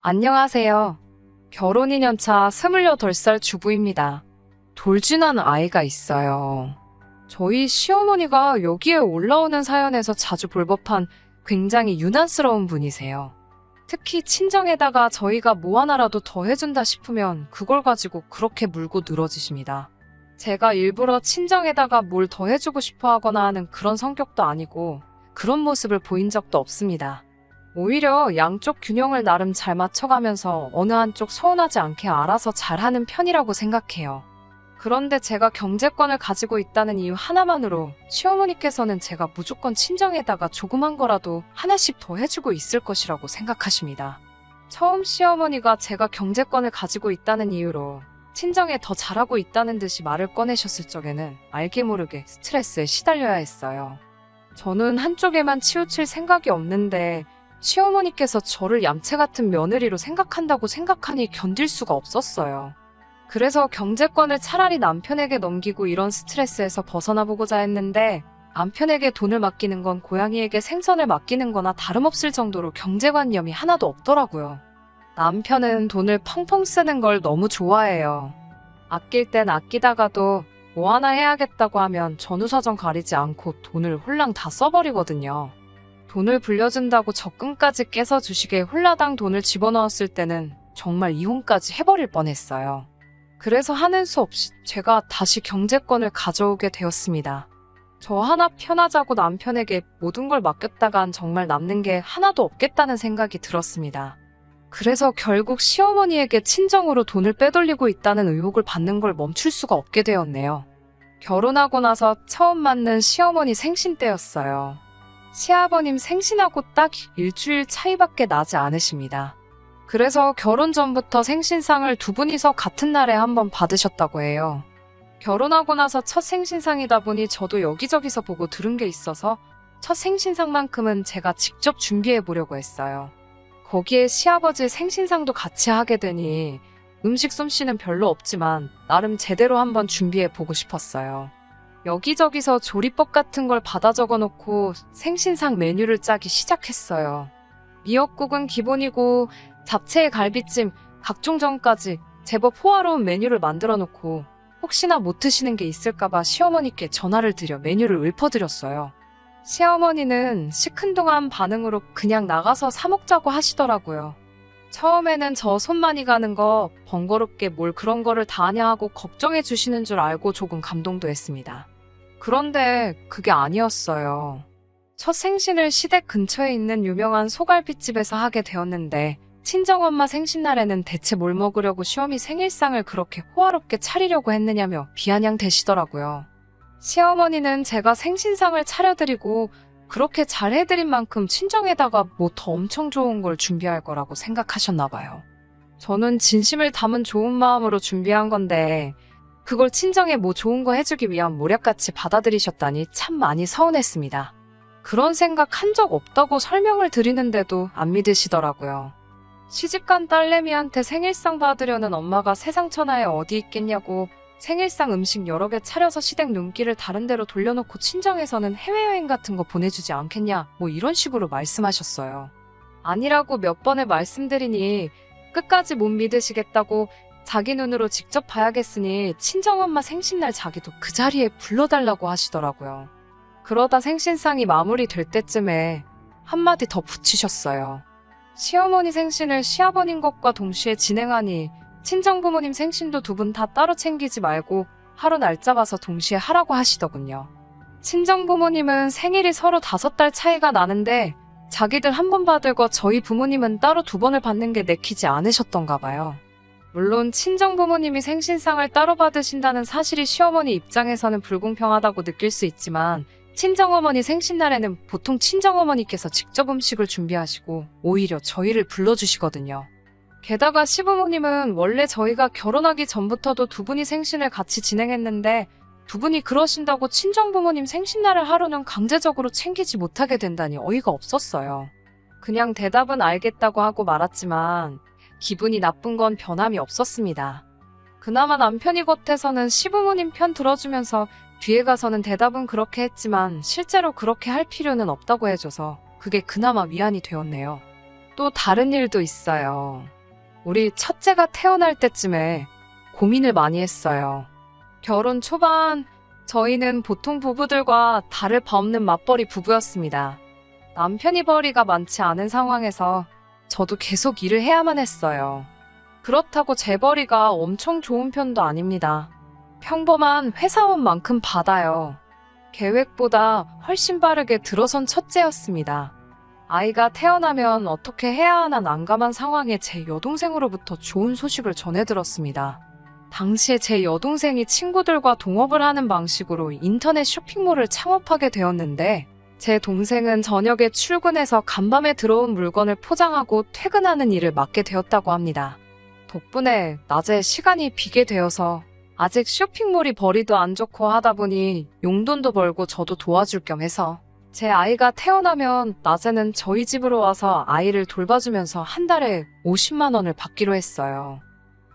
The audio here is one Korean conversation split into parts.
안녕하세요. 결혼 2년차 28살 주부입니다. 돌진한 아이가 있어요. 저희 시어머니가 여기에 올라오는 사연에서 자주 볼 법한 굉장히 유난스러운 분이세요. 특히 친정에다가 저희가 뭐 하나라도 더 해준다 싶으면 그걸 가지고 그렇게 물고 늘어지십니다. 제가 일부러 친정에다가 뭘 더 해주고 싶어 하거나 하는 그런 성격도 아니고 그런 모습을 보인 적도 없습니다. 오히려 양쪽 균형을 나름 잘 맞춰가면서 어느 한쪽 서운하지 않게 알아서 잘하는 편이라고 생각해요. 그런데 제가 경제권을 가지고 있다는 이유 하나만으로 시어머니께서는 제가 무조건 친정에다가 조그만 거라도 하나씩 더 해주고 있을 것이라고 생각하십니다. 처음 시어머니가 제가 경제권을 가지고 있다는 이유로 친정에 더 잘하고 있다는 듯이 말을 꺼내셨을 적에는 알게 모르게 스트레스에 시달려야 했어요. 저는 한쪽에만 치우칠 생각이 없는데 시어머니께서 저를 얌체 같은 며느리로 생각한다고 생각하니 견딜 수가 없었어요. 그래서 경제권을 차라리 남편에게 넘기고 이런 스트레스에서 벗어나보고자 했는데 남편에게 돈을 맡기는 건 고양이에게 생선을 맡기는 거나 다름없을 정도로 경제관념이 하나도 없더라고요. 남편은 돈을 펑펑 쓰는 걸 너무 좋아해요. 아낄 땐 아끼다가도 뭐 하나 해야겠다고 하면 전후사정 가리지 않고 돈을 홀랑 다 써버리거든요. 돈을 불려준다고 적금까지 깨서 주식에 홀라당 돈을 집어넣었을 때는 정말 이혼까지 해버릴 뻔했어요. 그래서 하는 수 없이 제가 다시 경제권을 가져오게 되었습니다. 저 하나 편하자고 남편에게 모든 걸 맡겼다간 정말 남는 게 하나도 없겠다는 생각이 들었습니다. 그래서 결국 시어머니에게 친정으로 돈을 빼돌리고 있다는 의혹을 받는 걸 멈출 수가 없게 되었네요. 결혼하고 나서 처음 맞는 시어머니 생신 때였어요. 시아버님 생신하고 딱 일주일 차이밖에 나지 않으십니다. 그래서 결혼 전부터 생신상을 두 분이서 같은 날에 한번 받으셨다고 해요. 결혼하고 나서 첫 생신상이다 보니 저도 여기저기서 보고 들은 게 있어서 첫 생신상만큼은 제가 직접 준비해 보려고 했어요. 거기에 시아버지 생신상도 같이 하게 되니 음식 솜씨는 별로 없지만 나름 제대로 한번 준비해 보고 싶었어요. 여기저기서 조리법 같은 걸 받아 적어놓고 생신상 메뉴를 짜기 시작했어요. 미역국은 기본이고 잡채에 갈비찜, 각종 전까지 제법 호화로운 메뉴를 만들어 놓고 혹시나 못 드시는 게 있을까봐 시어머니께 전화를 드려 메뉴를 읊어드렸어요. 시어머니는 시큰둥한 반응으로 그냥 나가서 사 먹자고 하시더라고요. 처음에는 저 손 많이 가는 거 번거롭게 뭘 그런 거를 다 하냐 하고 걱정해 주시는 줄 알고 조금 감동도 했습니다. 그런데 그게 아니었어요. 첫 생신을 시댁 근처에 있는 유명한 소갈비집에서 하게 되었는데 친정엄마 생신날에는 대체 뭘 먹으려고 시어머니 생일상을 그렇게 호화롭게 차리려고 했느냐며 비아냥대시더라고요. 시어머니는 제가 생신상을 차려드리고 그렇게 잘 해드린 만큼 친정에다가 뭐 더 엄청 좋은 걸 준비할 거라고 생각하셨나 봐요. 저는 진심을 담은 좋은 마음으로 준비한 건데 그걸 친정에 뭐 좋은 거 해주기 위한 모략같이 받아들이셨다니 참 많이 서운했습니다. 그런 생각 한 적 없다고 설명을 드리는데도 안 믿으시더라고요. 시집간 딸내미한테 생일상 받으려는 엄마가 세상 천하에 어디 있겠냐고 생일상 음식 여러 개 차려서 시댁 눈길을 다른 데로 돌려놓고 친정에서는 해외여행 같은 거 보내주지 않겠냐 뭐 이런 식으로 말씀하셨어요. 아니라고 몇 번을 말씀드리니 끝까지 못 믿으시겠다고 자기 눈으로 직접 봐야겠으니 친정엄마 생신날 자기도 그 자리에 불러달라고 하시더라고요. 그러다 생신상이 마무리될 때쯤에 한마디 더 붙이셨어요. 시어머니 생신을 시아버님 것과 동시에 진행하니 친정부모님 생신도 두 분 다 따로 챙기지 말고 하루 날짜 봐서 동시에 하라고 하시더군요. 친정부모님은 생일이 서로 5달 차이가 나는데 자기들 한 번 받을 거 저희 부모님은 따로 2번을 받는 게 내키지 않으셨던가 봐요. 물론 친정부모님이 생신상을 따로 받으신다는 사실이 시어머니 입장에서는 불공평하다고 느낄 수 있지만 친정어머니 생신날에는 보통 친정어머니께서 직접 음식을 준비하시고 오히려 저희를 불러주시거든요. 게다가 시부모님은 원래 저희가 결혼하기 전부터도 두 분이 생신을 같이 진행했는데 두 분이 그러신다고 친정부모님 생신날을 하루는 강제적으로 챙기지 못하게 된다니 어이가 없었어요. 그냥 대답은 알겠다고 하고 말았지만 기분이 나쁜 건 변함이 없었습니다. 그나마 남편이 겉에서는 시부모님 편 들어주면서 뒤에 가서는 대답은 그렇게 했지만 실제로 그렇게 할 필요는 없다고 해줘서 그게 그나마 위안이 되었네요. 또 다른 일도 있어요. 우리 첫째가 태어날 때쯤에 고민을 많이 했어요. 결혼 초반 저희는 보통 부부들과 다를 바 없는 맞벌이 부부였습니다. 남편이 벌이가 많지 않은 상황에서 저도 계속 일을 해야만 했어요. 그렇다고 제 벌이가 엄청 좋은 편도 아닙니다. 평범한 회사원만큼 받아요. 계획보다 훨씬 빠르게 들어선 첫째였습니다. 아이가 태어나면 어떻게 해야 하나 난감한 상황에 제 여동생으로부터 좋은 소식을 전해 들었습니다. 당시에 제 여동생이 친구들과 동업을 하는 방식으로 인터넷 쇼핑몰을 창업하게 되었는데 제 동생은 저녁에 출근해서 간밤에 들어온 물건을 포장하고 퇴근하는 일을 맡게 되었다고 합니다. 덕분에 낮에 시간이 비게 되어서 아직 쇼핑몰이 벌이도 안 좋고 하다 보니 용돈도 벌고 저도 도와줄 겸 해서 제 아이가 태어나면 낮에는 저희 집으로 와서 아이를 돌봐주면서 한 달에 50만 원을 받기로 했어요.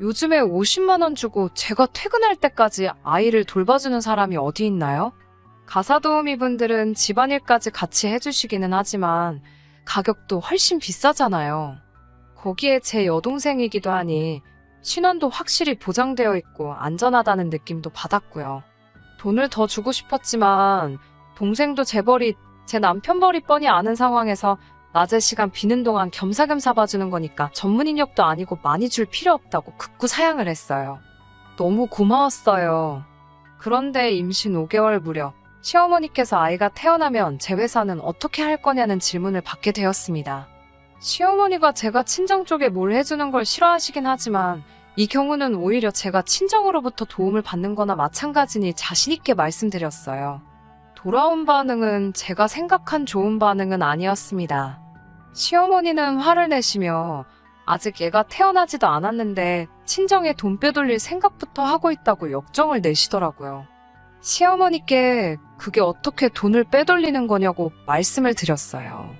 요즘에 50만 원 주고 제가 퇴근할 때까지 아이를 돌봐주는 사람이 어디 있나요? 가사도우미 분들은 집안일까지 같이 해주시기는 하지만 가격도 훨씬 비싸잖아요. 거기에 제 여동생이기도 하니 신원도 확실히 보장되어 있고 안전하다는 느낌도 받았고요. 돈을 더 주고 싶었지만 동생도 제 남편 벌이 뻔히 아는 상황에서 낮에 시간 비는 동안 겸사겸사 봐주는 거니까 전문 인력도 아니고 많이 줄 필요 없다고 극구 사양을 했어요. 너무 고마웠어요. 그런데 임신 5개월 무렵 시어머니께서 아이가 태어나면 제 회사는 어떻게 할 거냐는 질문을 받게 되었습니다. 시어머니가 제가 친정 쪽에 뭘 해주는 걸 싫어하시긴 하지만 이 경우는 오히려 제가 친정으로부터 도움을 받는 거나 마찬가지니 자신있게 말씀드렸어요. 돌아온 반응은 제가 생각한 좋은 반응은 아니었습니다. 시어머니는 화를 내시며 아직 얘가 태어나지도 않았는데 친정에 돈 빼돌릴 생각부터 하고 있다고 역정을 내시더라고요. 시어머니께 그게 어떻게 돈을 빼돌리는 거냐고 말씀을 드렸어요.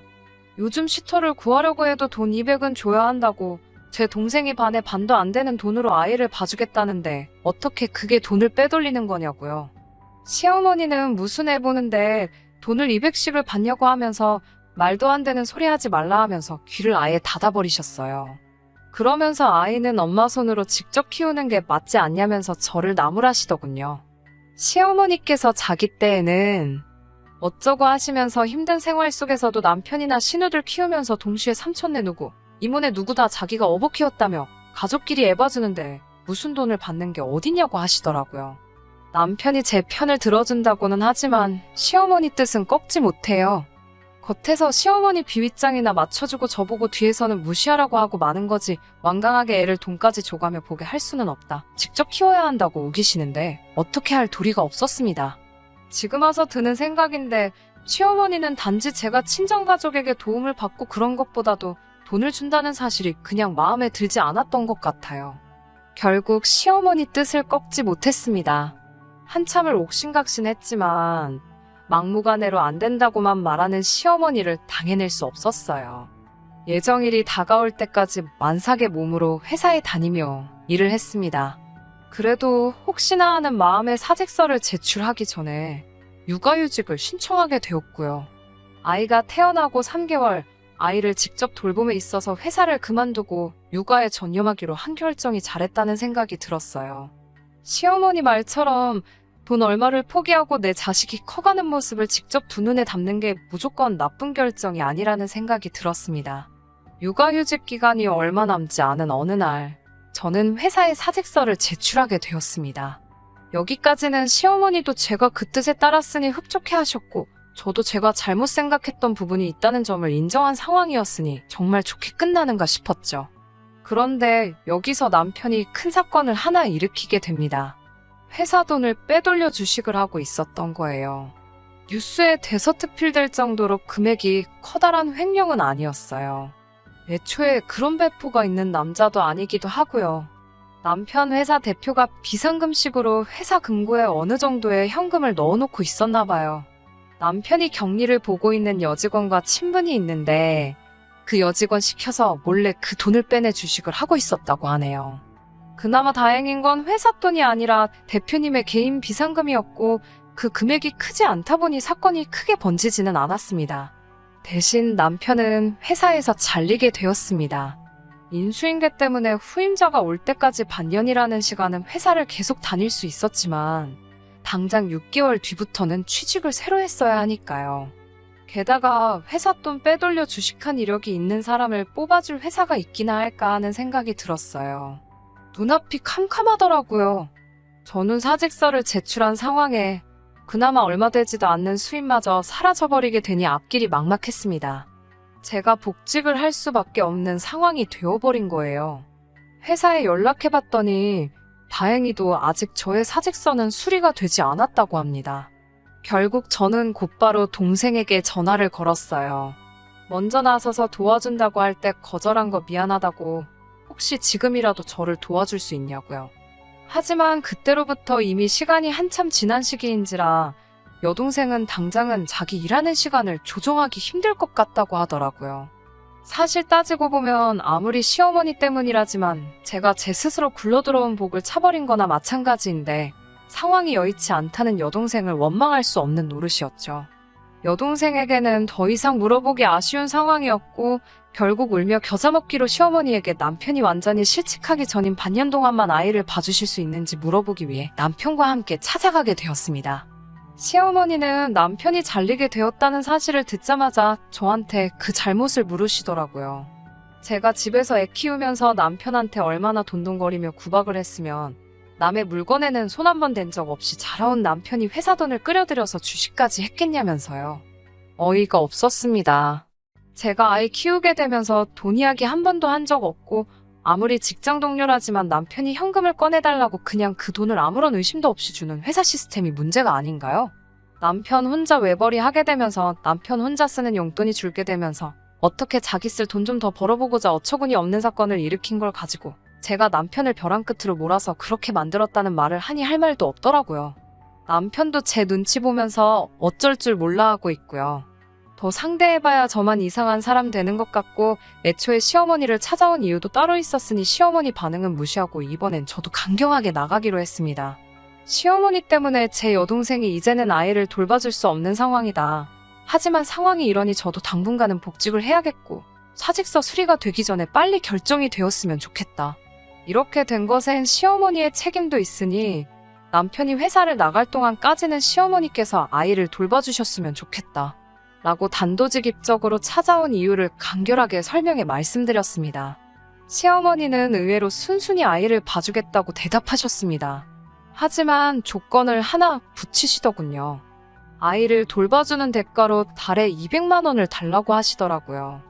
요즘 시터를 구하려고 해도 돈 200은 줘야 한다고 제 동생이 반에 반도 안 되는 돈으로 아이를 봐주겠다는데 어떻게 그게 돈을 빼돌리는 거냐고요. 시어머니는 무슨 애 보는데 돈을 200씩을 받냐고 하면서 말도 안 되는 소리 하지 말라 하면서 귀를 아예 닫아버리셨어요. 그러면서 아이는 엄마 손으로 직접 키우는 게 맞지 않냐면서 저를 나무라시더군요. 시어머니께서 자기 때에는 어쩌고 하시면서 힘든 생활 속에서도 남편이나 시누들 키우면서 동시에 삼촌네 누구, 이모네 누구 다 자기가 업어 키웠다며 가족끼리 애 봐주는데 무슨 돈을 받는 게 어딨냐고 하시더라고요. 남편이 제 편을 들어준다고는 하지만 시어머니 뜻은 꺾지 못해요. 겉에서 시어머니 비윗장이나 맞춰주고 저보고 뒤에서는 무시하라고 하고 마는 거지 완강하게 애를 돈까지 줘가며 보게 할 수는 없다. 직접 키워야 한다고 우기시는데 어떻게 할 도리가 없었습니다. 지금 와서 드는 생각인데 시어머니는 단지 제가 친정가족에게 도움을 받고 그런 것보다도 돈을 준다는 사실이 그냥 마음에 들지 않았던 것 같아요. 결국 시어머니 뜻을 꺾지 못했습니다. 한참을 옥신각신했지만 막무가내로 안 된다고만 말하는 시어머니를 당해낼 수 없었어요. 예정일이 다가올 때까지 만삭의 몸으로 회사에 다니며 일을 했습니다. 그래도 혹시나 하는 마음에 사직서를 제출하기 전에 육아휴직을 신청하게 되었고요. 아이가 태어나고 3개월 아이를 직접 돌봄에 있어서 회사를 그만두고 육아에 전념하기로 한 결정이 잘했다는 생각이 들었어요. 시어머니 말처럼 돈 얼마를 포기하고 내 자식이 커가는 모습을 직접 두 눈에 담는 게 무조건 나쁜 결정이 아니라는 생각이 들었습니다. 육아휴직 기간이 얼마 남지 않은 어느 날 저는 회사에 사직서를 제출하게 되었습니다. 여기까지는 시어머니도 제가 그 뜻에 따랐으니 흡족해 하셨고 저도 제가 잘못 생각했던 부분이 있다는 점을 인정한 상황이었으니 정말 좋게 끝나는가 싶었죠. 그런데 여기서 남편이 큰 사건을 하나 일으키게 됩니다. 회사 돈을 빼돌려 주식을 하고 있었던 거예요. 뉴스에 대서특필될 정도로 금액이 커다란 횡령은 아니었어요. 애초에 그런 배포가 있는 남자도 아니기도 하고요. 남편 회사 대표가 비상금식으로 회사 금고에 어느 정도의 현금을 넣어놓고 있었나 봐요. 남편이 격리를 보고 있는 여직원과 친분이 있는데 그 여직원 시켜서 몰래 그 돈을 빼내 주식을 하고 있었다고 하네요. 그나마 다행인 건 회사 돈이 아니라 대표님의 개인 비상금이었고 그 금액이 크지 않다 보니 사건이 크게 번지지는 않았습니다. 대신 남편은 회사에서 잘리게 되었습니다. 인수인계 때문에 후임자가 올 때까지 반년이라는 시간은 회사를 계속 다닐 수 있었지만 당장 6개월 뒤부터는 취직을 새로 했어야 하니까요. 게다가 회사 돈 빼돌려 주식한 이력이 있는 사람을 뽑아줄 회사가 있기나 할까 하는 생각이 들었어요. 눈앞이 캄캄하더라고요. 저는 사직서를 제출한 상황에 그나마 얼마 되지도 않는 수입마저 사라져버리게 되니 앞길이 막막했습니다. 제가 복직을 할 수밖에 없는 상황이 되어버린 거예요. 회사에 연락해봤더니 다행히도 아직 저의 사직서는 수리가 되지 않았다고 합니다. 결국 저는 곧바로 동생에게 전화를 걸었어요. 먼저 나서서 도와준다고 할 때 거절한 거 미안하다고 혹시 지금이라도 저를 도와줄 수 있냐고요. 하지만 그때로부터 이미 시간이 한참 지난 시기인지라 여동생은 당장은 자기 일하는 시간을 조정하기 힘들 것 같다고 하더라고요. 사실 따지고 보면 아무리 시어머니 때문이라지만 제가 제 스스로 굴러들어온 복을 차버린 거나 마찬가지인데 상황이 여의치 않다는 여동생을 원망할 수 없는 노릇이었죠. 여동생에게는 더 이상 물어보기 아쉬운 상황이었고 결국 울며 겨자 먹기로 시어머니에게 남편이 완전히 실직하기 전인 반년 동안만 아이를 봐주실 수 있는지 물어보기 위해 남편과 함께 찾아가게 되었습니다. 시어머니는 남편이 잘리게 되었다는 사실을 듣자마자 저한테 그 잘못을 물으시더라고요. 제가 집에서 애 키우면서 남편한테 얼마나 돈돈거리며 구박을 했으면 남의 물건에는 손 한 번 댄 적 없이 자라온 남편이 회사 돈을 끌여들여서 주식까지 했겠냐면서요. 어이가 없었습니다. 제가 아이 키우게 되면서 돈 이야기 한 번도 한 적 없고 아무리 직장 동료라지만 남편이 현금을 꺼내달라고 그냥 그 돈을 아무런 의심도 없이 주는 회사 시스템이 문제가 아닌가요? 남편 혼자 외벌이 하게 되면서 남편 혼자 쓰는 용돈이 줄게 되면서 어떻게 자기 쓸 돈 좀 더 벌어보고자 어처구니 없는 사건을 일으킨 걸 가지고 제가 남편을 벼랑 끝으로 몰아서 그렇게 만들었다는 말을 하니 할 말도 없더라고요. 남편도 제 눈치 보면서 어쩔 줄 몰라 하고 있고요. 더 상대해봐야 저만 이상한 사람 되는 것 같고 애초에 시어머니를 찾아온 이유도 따로 있었으니 시어머니 반응은 무시하고 이번엔 저도 강경하게 나가기로 했습니다. 시어머니 때문에 제 여동생이 이제는 아이를 돌봐줄 수 없는 상황이다. 하지만 상황이 이러니 저도 당분간은 복직을 해야겠고 사직서 수리가 되기 전에 빨리 결정이 되었으면 좋겠다. 이렇게 된 것엔 시어머니의 책임도 있으니 남편이 회사를 나갈 동안까지는 시어머니께서 아이를 돌봐주셨으면 좋겠다. 라고 단도직입적으로 찾아온 이유를 간결하게 설명해 말씀드렸습니다. 시어머니는 의외로 순순히 아이를 봐주겠다고 대답하셨습니다. 하지만 조건을 하나 붙이시더군요. 아이를 돌봐주는 대가로 달에 200만 원을 달라고 하시더라고요.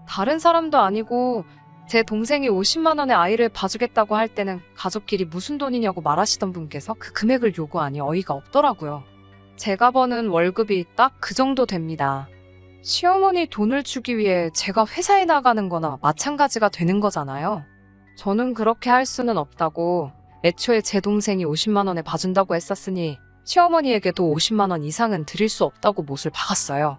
다른 사람도 아니고 제 동생이 50만 원의 아이를 봐주겠다고 할 때는 가족끼리 무슨 돈이냐고 말하시던 분께서 그 금액을 요구하니 어이가 없더라고요. 제가 버는 월급이 딱 그 정도 됩니다. 시어머니 돈을 주기 위해 제가 회사에 나가는 거나 마찬가지가 되는 거잖아요. 저는 그렇게 할 수는 없다고 애초에 제 동생이 50만 원에 봐준다고 했었으니 시어머니에게도 50만 원 이상은 드릴 수 없다고 못을 박았어요.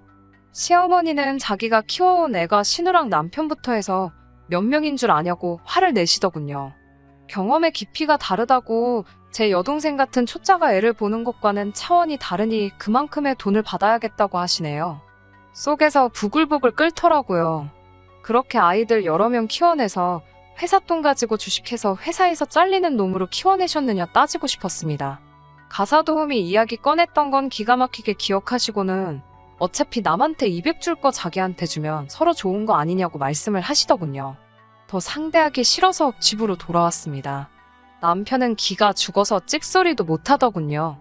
시어머니는 자기가 키워온 애가 신우랑 남편부터 해서 몇 명인 줄 아냐고 화를 내시더군요. 경험의 깊이가 다르다고 제 여동생 같은 초짜가 애를 보는 것과는 차원이 다르니 그만큼의 돈을 받아야겠다고 하시네요. 속에서 부글부글 끓더라고요. 그렇게 아이들 여러 명 키워내서 회사 돈 가지고 주식해서 회사에서 잘리는 놈으로 키워내셨느냐 따지고 싶었습니다. 가사도우미 이야기 꺼냈던 건 기가 막히게 기억하시고는 어차피 남한테 200 줄 거 자기한테 주면 서로 좋은 거 아니냐고 말씀을 하시더군요. 더 상대하기 싫어서 집으로 돌아왔습니다. 남편은 기가 죽어서 찍소리도 못하더군요.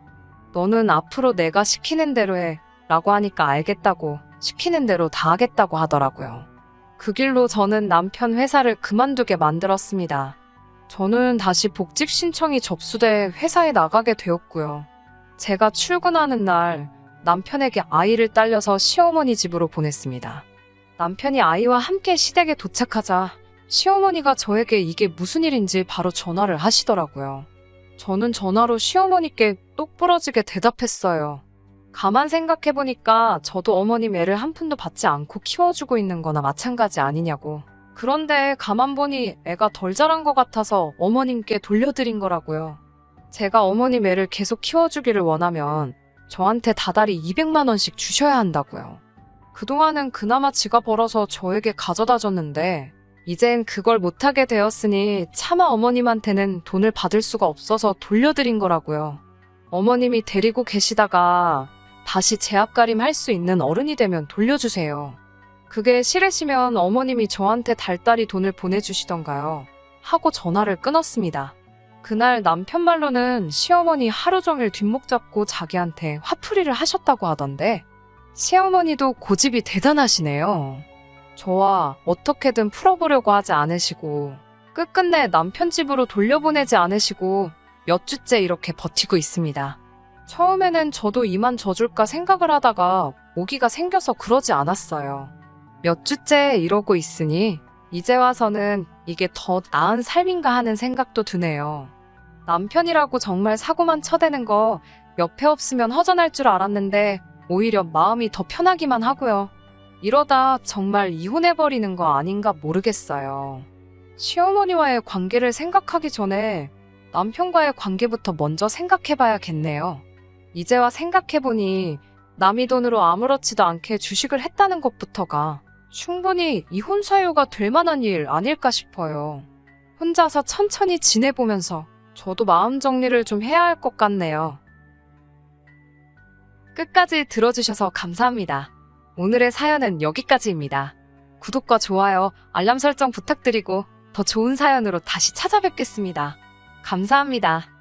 너는 앞으로 내가 시키는 대로 해 라고 하니까 알겠다고 시키는 대로 다 하겠다고 하더라고요. 그 길로 저는 남편 회사를 그만두게 만들었습니다. 저는 다시 복직 신청이 접수돼 회사에 나가게 되었고요. 제가 출근하는 날 남편에게 아이를 딸려서 시어머니 집으로 보냈습니다. 남편이 아이와 함께 시댁에 도착하자 시어머니가 저에게 이게 무슨 일인지 바로 전화를 하시더라고요. 저는 전화로 시어머니께 똑부러지게 대답했어요. 가만 생각해보니까 저도 어머님 애를 한 푼도 받지 않고 키워주고 있는 거나 마찬가지 아니냐고. 그런데 가만 보니 애가 덜 자란 것 같아서 어머님께 돌려드린 거라고요. 제가 어머님 애를 계속 키워주기를 원하면 저한테 다달이 200만 원씩 주셔야 한다고요. 그동안은 그나마 지가 벌어서 저에게 가져다 줬는데 이젠 그걸 못하게 되었으니 차마 어머님한테는 돈을 받을 수가 없어서 돌려드린 거라고요. 어머님이 데리고 계시다가 다시 제압가림 할 수 있는 어른이 되면 돌려주세요. 그게 싫으시면 어머님이 저한테 달달이 돈을 보내주시던가요. 하고 전화를 끊었습니다. 그날 남편 말로는 시어머니 하루 종일 뒷목 잡고 자기한테 화풀이를 하셨다고 하던데 시어머니도 고집이 대단하시네요. 저와 어떻게든 풀어보려고 하지 않으시고 끝끝내 남편 집으로 돌려보내지 않으시고 몇 주째 이렇게 버티고 있습니다. 처음에는 저도 이만 져줄까 생각을 하다가 오기가 생겨서 그러지 않았어요. 몇 주째 이러고 있으니 이제 와서는 이게 더 나은 삶인가 하는 생각도 드네요. 남편이라고 정말 사고만 쳐대는 거 옆에 없으면 허전할 줄 알았는데 오히려 마음이 더 편하기만 하고요. 이러다 정말 이혼해버리는 거 아닌가 모르겠어요. 시어머니와의 관계를 생각하기 전에 남편과의 관계부터 먼저 생각해봐야겠네요. 이제와 생각해보니 남의 돈으로 아무렇지도 않게 주식을 했다는 것부터가 충분히 이혼 사유가 될 만한 일 아닐까 싶어요. 혼자서 천천히 지내보면서 저도 마음 정리를 좀 해야 할 것 같네요. 끝까지 들어주셔서 감사합니다. 오늘의 사연은 여기까지입니다. 구독과 좋아요, 알람 설정 부탁드리고 더 좋은 사연으로 다시 찾아뵙겠습니다. 감사합니다.